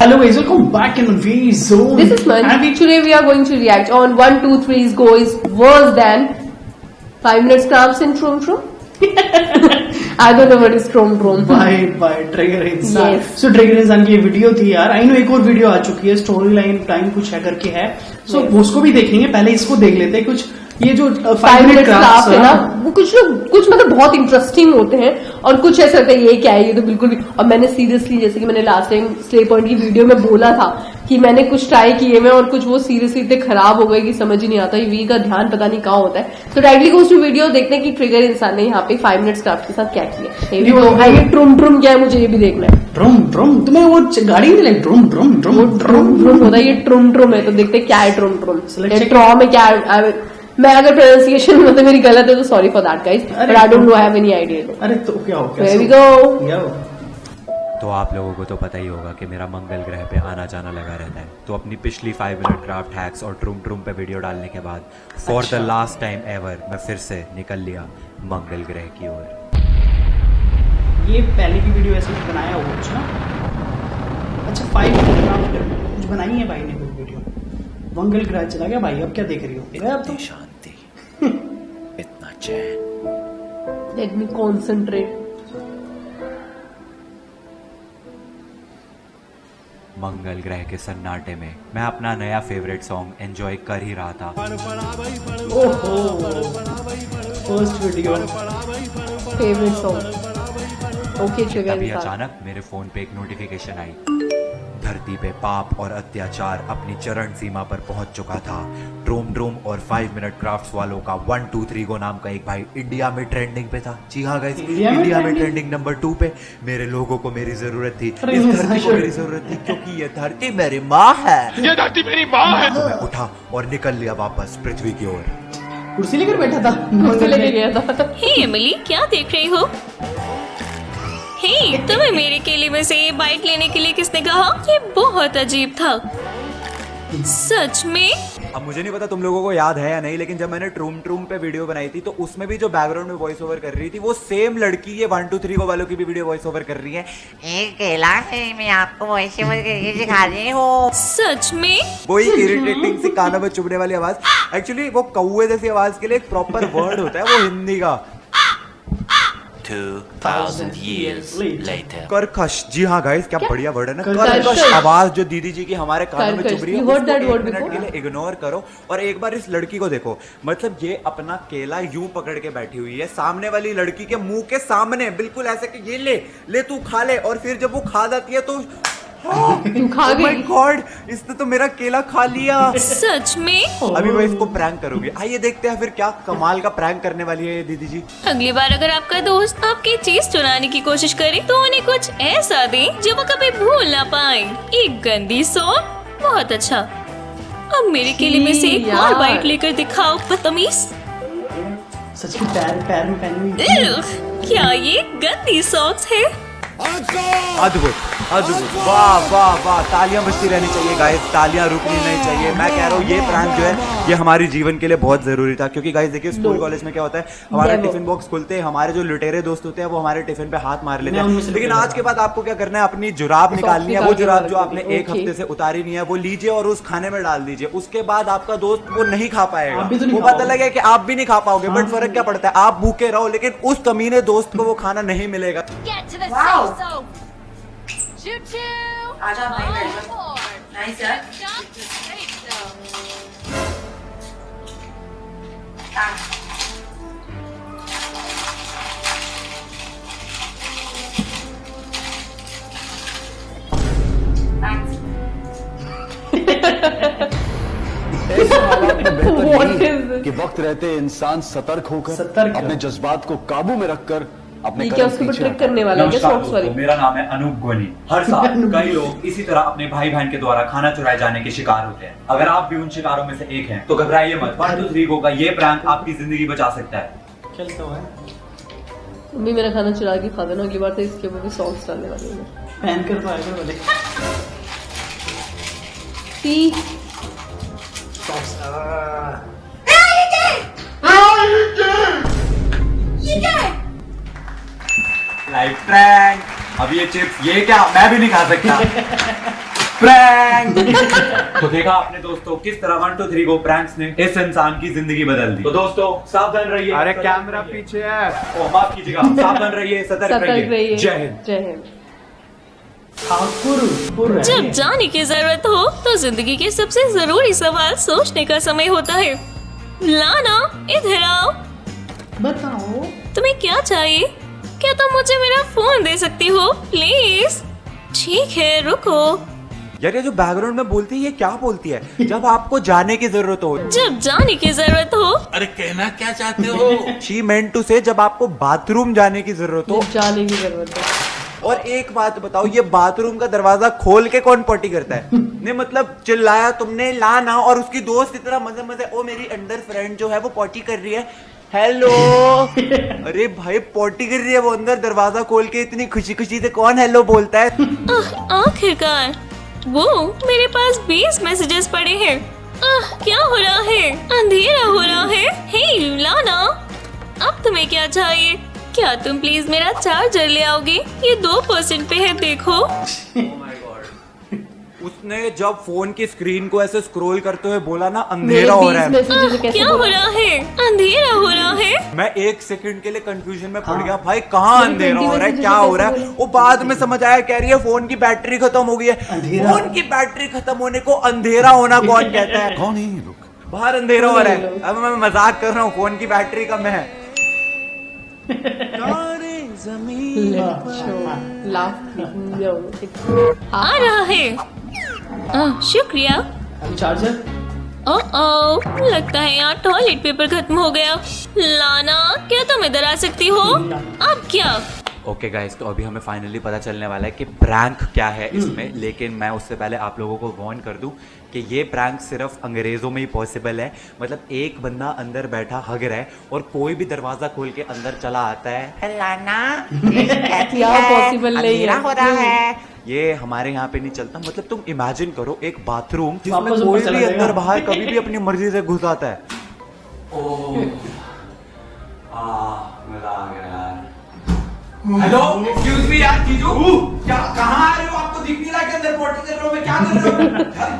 Hello guys, welcome back in the V Zone. This is Man. And today we are going to react on 1, 2, 3's Go is worse than 5 minutes crafts in Trum Trum. I don't know what is Trum Trum. By Trigger इंसान. Yes. So Trigger इंसान की ये video थी यार. I know एक और video आ चुकी है, स्टोरी लाइन टाइम कुछ है करके है. So उसको भी देखेंगे. पहले इसको देख लेते हैं. कुछ ये जो 5 मिनट क्राफ्ट है ना, वो कुछ मतलब बहुत इंटरेस्टिंग होते हैं और कुछ ऐसा लगता है ये क्या है, ये तो बिल्कुल भी. और मैंने सीरियसली, जैसे कि मैंने लास्ट टाइम स्ले पॉइंट की वीडियो में बोला था कि मैंने कुछ ट्राई किए में और कुछ वो सीरियसली इतने खराब हो गए कि समझ ही नहीं आता. वी का ध्यान पता नहीं कहाँ होता है. तो डायरेक्टली गोस टू वीडियो देखते हैं कि ट्रिगर इंसान ने यहाँ पे 5 मिनट्स क्राफ्ट के साथ क्या किया. ये ट्रुम ट्रुम क्या है, मुझे ये भी देखना है. ट्रुम ट्रुम तुम्हें वो गाड़ी नहीं लगी? ट्रुम ट्रुम ट्रुम ट्रुम ट्रुम होता है, ये ट्रुम ट्रुम है. तो देखते क्या है ट्रुम ट्रुम. ट्रॉम है क्या? मैं अगर प्रोनाउंसिएशन मतलब मेरी गलत है तो sorry for that guys, but I don't know, I have any idea. अरे तो क्या हो गया? Here we go. तो आप लोगों को तो पता ही होगा कि मेरा मंगल ग्रह पे आना जाना लगा रहता है. तो अपनी पिछली 5 मिनट क्राफ्ट हैक्स और ट्रुम ट्रुम पे वीडियो डालने के बाद for the last time ever मैं फिर से निकल लिया मंगल ग्रह की ओर. ये पहले की वीडियो ऐसे बनाया हुआ कुछ ना. अच्छा 5 मिनट क्राफ्ट कुछ बनाई है भाई ने कोई वीडियो. मंगल ग्रह चला गया भाई. अब क्या देख रही हो? इतनी शांति इतना चैन. Let me concentrate. मंगल ग्रह के सन्नाटे में मैं अपना नया फेवरेट सॉन्ग एंजॉय कर ही रहा था. ओहो, first video favourite song. Okay trigger. तभी अचानक मेरे फोन पे एक नोटिफिकेशन आई. धरती पे पाप और अत्याचार अपनी चरण सीमा पर पहुंच चुका था. ट्रूम ट्रूम और 5 मिनट क्राफ्ट्स वालों का 1, 2, 3 गो नाम का एक भाई इंडिया में ट्रेंडिंग पे था. जी हाँ गाइस, इंडिया में ट्रेंडिंग नंबर 2 पे. मेरे लोगों को मेरी जरूरत थी, इस धरती को मेरी जरूरत थी, क्योंकि ये धरती मेरी माँ है. ये धरती मेरी माँ है. तो मैं उठा और निकल लिया वापस पृथ्वी की ओर. कुर्सी लेकर बैठा था, कुर्सी लेके गया था. हे एमिली, क्या देख रही हो? हे, तुम्हें मेरे केले में से ये बाइट लेने के लिए किसने कहा? ये बहुत अजीब था. सच में? अब मुझे नहीं पता तुम लोगों को याद है या नहीं, लेकिन जब मैंने ट्रूम ट्रूम पे वीडियो बनाई थी तो उसमें भी जो बैकग्राउंड में वॉइस ओवर कर रही थी वो सेम लड़की ये 1, 2, 3 वालों की भी वीडियो वॉइस ओवर कर रही है. एक केला है, मैं आपको वॉइस ओवर करके दिखा रही हूँ. सच में? वही इरिटेटिंग सी कानों में चुभने वाली आवाज. एक्चुअली वो कौवे जैसी आवाज के लिए एक प्रॉपर वर्ड होता है, वो हिंदी का. 2000 years later. करकश. जी हाँ गाइस, क्या बढ़िया वर्ड है ना, करकश आवाज जो दीदी जी की हमारे कानों में चुभ रही है. उसको 1 मिनट के लिए इग्नोर करो और एक बार इस लड़की को देखो. मतलब ये अपना केला यूं पकड़ के बैठी हुई है सामने वाली लड़की के मुंह के सामने, बिल्कुल ऐसे कि ये ले तू खा ले. और फिर जब वो खा जाती है तो माय गॉड, इसने तो मेरा केला खा लिया. सच में? अभी मैं इसको प्रैंक करूंगी. आइए देखते हैं फिर क्या कमाल का प्रैंक करने वाली है ये दीदी जी. अगली बार अगर आपका दोस्त आपकी चीज चुराने की कोशिश करे तो उन्हें कुछ ऐसा दें जो वो कभी भूल ना पाए. एक गंदी सॉन्ग. बहुत अच्छा. अब मेरे केले में से एक और बाइट लेकर दिखाओ बदतमीज. सच की पैर में पहनी हुई. क्या ये गंदी सॉक्स है? अद्भुत अद्भुत. वाह वाह वाह. तालियां बजती रहनी चाहिए गाइस, तालियां रुकनी नहीं चाहिए. मैं कह रहा हूँ ये प्रैंक जो है ये हमारे जीवन के लिए बहुत जरूरी था. क्योंकि गाइस देखिए, स्कूल कॉलेज में क्या होता है, हमारे टिफिन बॉक्स खुलते हैं, हमारे जो लुटेरे दोस्त होते हैं वो हमारे टिफिन पे हाथ मार लेते हैं. लेकिन आज के बाद आपको क्या करना है, अपनी जुराब निकालनी है. वो जुराब जो आपने एक हफ्ते से उतारी नहीं है वो लीजिए और उस खाने में डाल दीजिए. उसके बाद आपका दोस्त वो नहीं खा पाएगा. वो पता लगे कि आप भी नहीं खा पाओगे, बट फर्क क्या पड़ता है, आप भूखे रहो लेकिन उस कमीने दोस्त को वो खाना नहीं मिलेगा. आजा भाई नाइस यार. ऐसे हालात में बेहतर What यही is है this? कि वक्त रहते इंसान सतर्क होकर अपने जज्बात को काबू में रखकर अपने ये क्या कदम उसके ऊपर पीछे ट्रिक हटाए. करने वाला है क्या? सॉक्स वाली. मेरा नाम है अनूप गोनी. हर साल कई लोग इसी तरह अपने भाई बहन के द्वारा खाना चुराए जाने के शिकार होते हैं. अगर आप भी उन शिकारों में से एक हैं तो घबराइए मत. 1, 2, 3 गो का ये प्रैंक आपकी जिंदगी बचा सकता है. चलता हुआ मम्मी मेरा खाना चुरा के खा देना. अगली बार तो इसके ऊपर भी सॉक्स डालने वाली हूँ. पहन कर तो आएगा बोले. Live prank. अब ये चिप्स ये क्या, मैं भी नहीं खा सकता. प्रैंक। तो देखा आपने दोस्तों किस तरह 1 2 3 गो प्रैंक्स ने इस इंसान की जिंदगी बदल दी। तो दोस्तों सावधान रहिए। अरे कैमरा पीछे है। ओ माफ कीजिएगा, सावधान रहिए, सतर्क रहिए। जय हिंद। जय हिंद। ठाकुर जब जाने की जरूरत हो तो जिंदगी के सबसे जरूरी सवाल सोचने का समय होता है। लाना, इधर आओ। बताओ तुम्हें क्या चाहिए? क्या तुम मुझे मेरा फोन दे सकती हो प्लीज? ठीक है, रुको। यार ये जो बैकग्राउंड में बोलती है ये क्या बोलती है? जब आपको जाने की जरूरत हो। जब जाने की जरूरत हो। अरे कहना क्या चाहते हो? शी मेंट टू से जब आपको बाथरूम जाने की जरूरत हो। जाने की जरूरत है। और एक बात बताओ, ये बाथरूम का दरवाजा खोल के कौन पॉटी करता है? नहीं मतलब चिल्लाया तुमने ला ना, और उसकी दोस्त इतना मजे मजे, ओ मेरी अंडर फ्रेंड जो है वो पॉटी कर रही है, हेलो। अरे भाई पॉटी कर रही है वो अंदर, दरवाजा खोल के इतनी खुशी खुशी से कौन हेलो बोलता है? आखिरकार वो मेरे पास 20 मैसेजेस पड़े हैं। क्या हो रहा है? अंधेरा हो रहा है। हे लाना, अब तुम्हें क्या चाहिए? क्या तुम प्लीज मेरा चार्जर ले आओगे? ये 2% पे है, देखो। उसने जब फोन की स्क्रीन को ऐसे स्क्रॉल करते हुए बोला ना अंधेरा हो रहा है। क्या हो रहा है? अंधेरा हो रहा है। मैं 1 सेकंड के लिए कंफ्यूजन में पड़ गया, भाई कहाँ अंधेरा हो रहा है, क्या हो रहा है? वो बाद में समझ आया, कह रही है फोन की बैटरी खत्म हो गई है। फोन की बैटरी खत्म होने को अंधेरा होना कौन कहता है? कौन है ये लोग? बाहर अंधेरा हो रहा है। अब मैं मजाक कर रहा हूँ, फोन की बैटरी कम है। आ रहा है। शुक्रिया। चार्जर। ओह, लगता है यहाँ टॉयलेट पेपर खत्म हो गया। लाना, क्या तुम इधर आ सकती हो? अब क्या? ओके गाइस, तो अभी हमें फाइनली पता चलने वाला है कि प्रैंक क्या है इसमें। लेकिन मैं उससे पहले आप लोगों को वार्न कर दूं कि ये प्रैंक सिर्फ अंग्रेजों में ही पॉसिबल है। मतलब एक बंदा अंदर बैठा हग रहा है और कोई भी दरवाजा खोल के अंदर चला आता है। लाना यहाँ पॉसिबल नहीं अंधेरा हो रहा है। ये हमारे यहाँ पे नहीं चलता। मतलब तुम इमेजिन करो एक बाथरूम जिसमें वापस कोई ऊपर चला भी जाएगा। अंदर बाहर कभी भी अपनी मर्जी से घुस आता है। मजा आ गया यार। हेलो, एक्सक्यूज मी यार, जीजू क्या कहाँ आ रहे हो? आपको दिख नहीं रहा कि अंदर पॉटी कर रहे हो? मैं क्या कर रहे हो?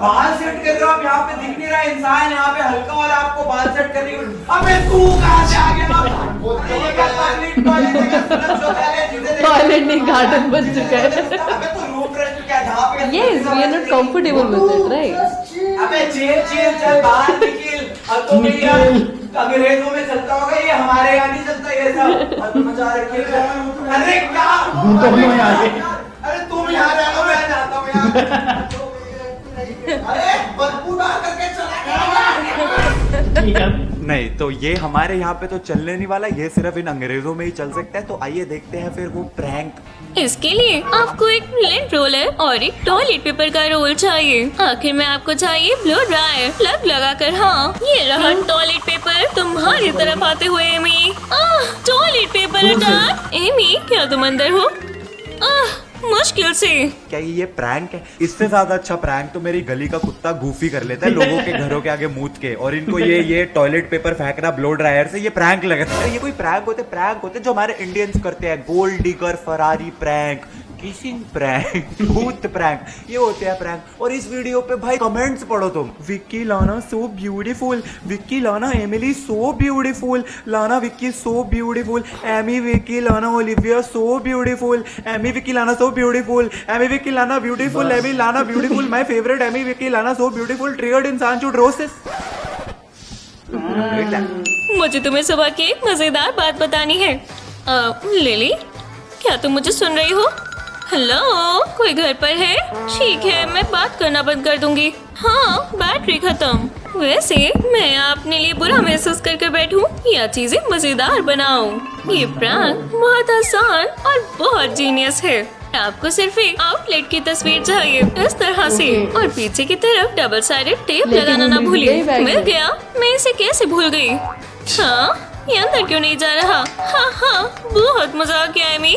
बाल सेट कर रहे हो आप? यहाँ पे दिख नहीं रहा इंसान यहाँ पे हल्का वाला आपको बाल सेट कर रही हो। अबे तू कहाँ से आ गया? टॉयलेट नहीं, गार्डन बन चुका है। अबे तो रूम रह चुका है जहाँ पे। Yes, we are not comfortable with it, right? अबे चिल चल बाहर निकल। अब तो भैया अंग्रेजों में चलता होगा, ये हमारे यहाँ नहीं चलता ये सब। अब मचा रखी है। अरे क्या? अरे तुम यहाँ रह लो, मैं जाता हूँ यार। अरे बदबूदार करके चला गया। नहीं तो ये हमारे यहाँ पे तो चलने नहीं वाला, ये सिर्फ इन अंग्रेजों में ही चल सकता है। तो आइए देखते हैं फिर वो प्रैंक। इसके लिए आपको एक लेंट रोलर और एक टॉयलेट पेपर का रोल चाहिए। आखिर में आपको चाहिए ब्लो ड्रायर। प्लग लगाकर, हाँ ये रहा टॉयलेट पेपर तुम्हारी तरफ आते हुए। एमी, टॉयलेट पेपर हटा। एमी, क्या तुम अंदर हो? मुश्किल से। क्या ये प्रैंक है? इससे ज्यादा अच्छा प्रैंक तो मेरी गली का कुत्ता गूफी कर लेता है लोगों के घरों के आगे मूत के, और इनको ये टॉयलेट पेपर फेंकना ब्लो ड्रायर से, ये प्रैंक लग रहा है। ये कोई प्रैंक होते जो हमारे इंडियंस करते हैं। Gold digger, Ferrari prank, kissing prank, भूत प्रैंक, ये होते हैं प्रैंक। और इस वीडियो पे भाई कमेंट्स पढ़ो तुम। Vicky Lana so beautiful, Vicky लाना Emily so beautiful, Lana Vicky so beautiful, Amy Vicky Lana Olivia so beautiful, Amy Vicky Lana so beautiful, Amy Vicky Lana beautiful, Amy Lana beautiful, my favourite Amy Vicky Lana so beautiful, triggered इंसान should roast this. मुझे तुम्हें सुबह की एक मजेदार बात बतानी है। लिली, क्या तुम मुझे सुन रही हो? हेलो, कोई घर पर है? ठीक है, मैं बात करना बंद कर दूंगी। हाँ, बैटरी खत्म। वैसे मैं अपने लिए बुरा महसूस करके बैठूं या चीजें मजेदार बनाऊं। ये प्रैंक बहुत आसान और बहुत जीनियस है। आपको सिर्फ एक आउटलेट की तस्वीर चाहिए इस तरह से, और पीछे की तरफ डबल साइडेड टेप लगाना ना भूलिए। मिल गया। मैं इसे कैसे भूल गई? हाँ, ये अंदर क्यों नहीं जा रहा? हाँ, बहुत मजा आ गया एमी।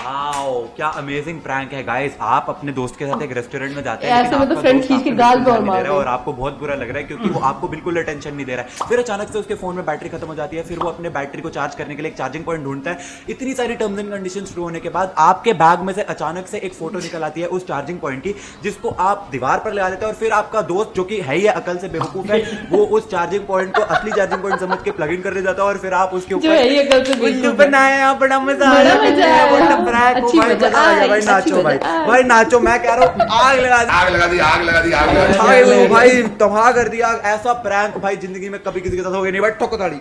वाओ क्या अमेजिंग प्रैंक है गाइस। आप अपने दोस्त के साथ एक रेस्टोरेंट में जाते हैं ऐसे लेकिन में तो आपका फ्रेंड दोस्त खींच के आपको गाल बिल्कुल पर ध्यान नहीं मार दे रहा है दे। और आपको बहुत बुरा लग रहा है क्योंकि वो आपको बिल्कुल अटेंशन नहीं दे रहा है। फिर अचानक से उसके फोन में बैटरी खत्म हो जाती है, फिर वो अपने बैटरी को चार्ज करने के लिए एक चार्जिंग पॉइंट ढूंढता है। इतनी सारी टर्म्स एंड कंडीशन शुरू होने के बाद आपके बैग में से अचानक से एक फोटो निकल आती है उस चार्जिंग पॉइंट की, जिसको आप दीवार पर लगा देते हैं और फिर आपका दोस्त जो कि है ही अकल से बेवकूफ है वो उस चार्जिंग पॉइंट को असली चार्जिंग पॉइंट समझ के प्लग इन कर जाता है और फिर आप उसके जो है ये ऊपर अकल से बेवकूफ है। बनाया। बड़ा मजा बड़ा आया, मजा आया। वो टपराया को अच्छी भाई मजा मजा आ गया आई, भाई। अच्छी नाचो भाई, मजा आई। भाई नाचो। मैं कह रहा हूँ आग लगा दी, आग लगा दी, आग लगा दी, आग लगा दी। भाई वो भाई तबाह कर दिया। ऐसा प्रैंक भाई जिंदगी में कभी किसी के साथ हो गया नहीं भाई। ठोको ताड़ी।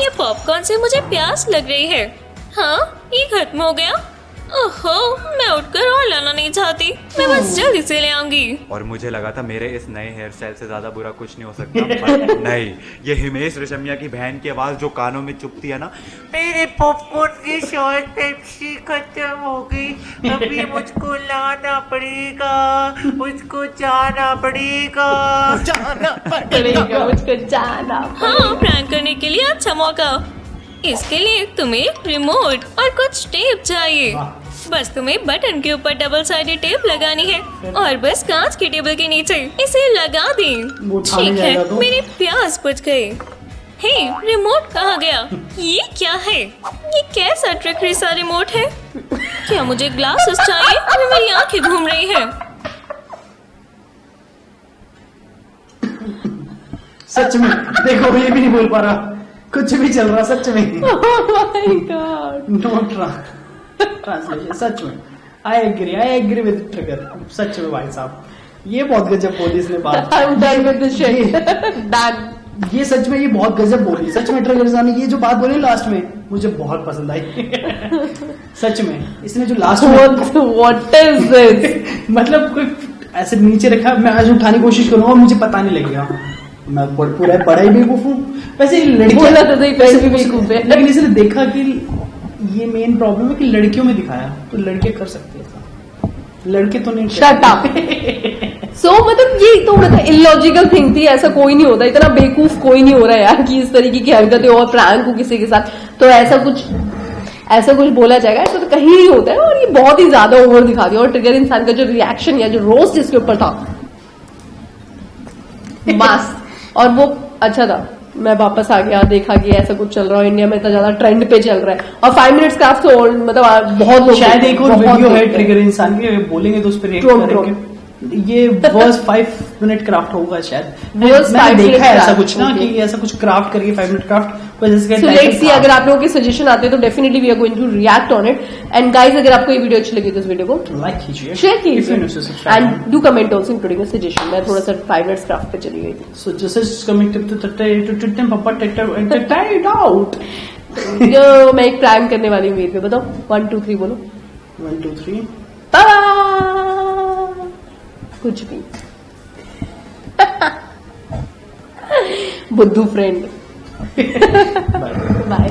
ये पॉपकॉर्न से मुझे प्यास लग रही है। हाँ ये खत्म हो गया। ओहो मैं उठकर और लाना नहीं चाहती, मैं बस जल्दी से ले आऊंगी। और मुझे लगा था मेरे इस नए हेयर स्टाइल से ज्यादा बुरा कुछ नहीं हो सकता, पर नहीं, ये हिमेश रेशमिया की बहन की आवाज जो कानों में चुभती है ना, मेरे पॉपकॉर्न की शायद पेप्सी खत्म हो गई, अभी मुझको लाना पड़ेगा, मुझको जाना पड़ेगा। पड़ेगा मुझको जाना। हाँ प्रैंक करने के लिए अच्छा मौका। इसके लिए तुम्हें रिमोट और कुछ टेप चाहिए। बस तुम्हें बटन के ऊपर डबल साइडेड टेप लगानी है और बस कांच की टेबल के नीचे इसे लगा दें। वो उठाने ठीक जाएगा है तो? मेरे प्यास बुझ गए। हे रिमोट कहाँ गया? ये क्या है? ये कैसा ट्रिकरी सा रिमोट है? क्या मुझे ग्लासेस चाहिए? अभी मेरी आंखें घूम रही हैं। सच में देखो ये भी नहीं बोल पा रहा, कुछ भी चल रहा सच में। Oh my God. Note translation सच में। I agree with trigger. सच में भाई साहब ये बहुत गजब बोली इसने बात। I'm done with this shit. Done. ये सच में ये बहुत गजब बोली। सच में ट्रिगर ने ये जो बात बोली लास्ट में मुझे बहुत पसंद आई। सच में इसने जो लास्ट में What is this? मतलब कोई ऐसे नीचे रखा, मैं आज उठाने की कोशिश करूंगा मुझे पता नहीं लगेगा, मैं पूरा बड़ा ही बेवकूफ हूँ। वैसे बोला तो सही, पैसे भी बेवकूफ है। लेकिन इसने देखा कि ये मेन प्रॉब्लम है कि लड़कियों में दिखाया, तो लड़के कर सकते हैं ऐसा, लड़के तो नहीं। Shut up. So मतलब ये तो मतलब इलॉजिकल थिंग थी, ऐसा कोई नहीं होता, इतना बेवकूफ कोई नहीं हो रहा यार कि इस तरीके की हरकतें और प्रैंक हो किसी के साथ, तो ऐसा कुछ बोला जाएगा, ऐसा तो कहीं नहीं होता है। और ये बहुत ही ज्यादा ओवर दिखा दिया। और ट्रिगर इंसान का जो रिएक्शन या जो रोस्ट जिसके ऊपर था बस, और वो अच्छा था। मैं वापस आ गया, देखा कि ऐसा कुछ चल रहा है इंडिया में, इतना ज्यादा ट्रेंड पे चल रहा है। और 5 मिनट्स क्राफ्ट तो मतलब बहुत लोग शायद एक और बहुत वीडियो है लोग ट्रिगर इंसान के, बोलेंगे तो उस पर रिएक्ट True, करेंगे। ये वर्स 5 मिनट क्राफ्ट होगा शायद। Worst मैंने 5 देखा minute है ऐसा craft, कुछ ना okay. कि ऐसा कुछ क्राफ्ट करिए 5 minute craft. So let's see, अगर आप लोगों के सजेशन आते हैं तो definitely we are going to react on it. And guys अगर आपको ये वीडियो अच्छी लगी तो इस वीडियो को लाइक कीजिए, शेयर कीजिए कीजिए and do comment also including a suggestion. मैं थोड़ा सा 5 मिनट्स क्राफ्ट पे चली गई थी। So this is coming to Papa tied out. जो मैं एक प्रैंक करने वाली हूँ, वेट बताओ 1 2 3 बोलो। 1 2 3 Ta-da! कुछ भी। बुद्धू फ्रेंड। Bye. बाय।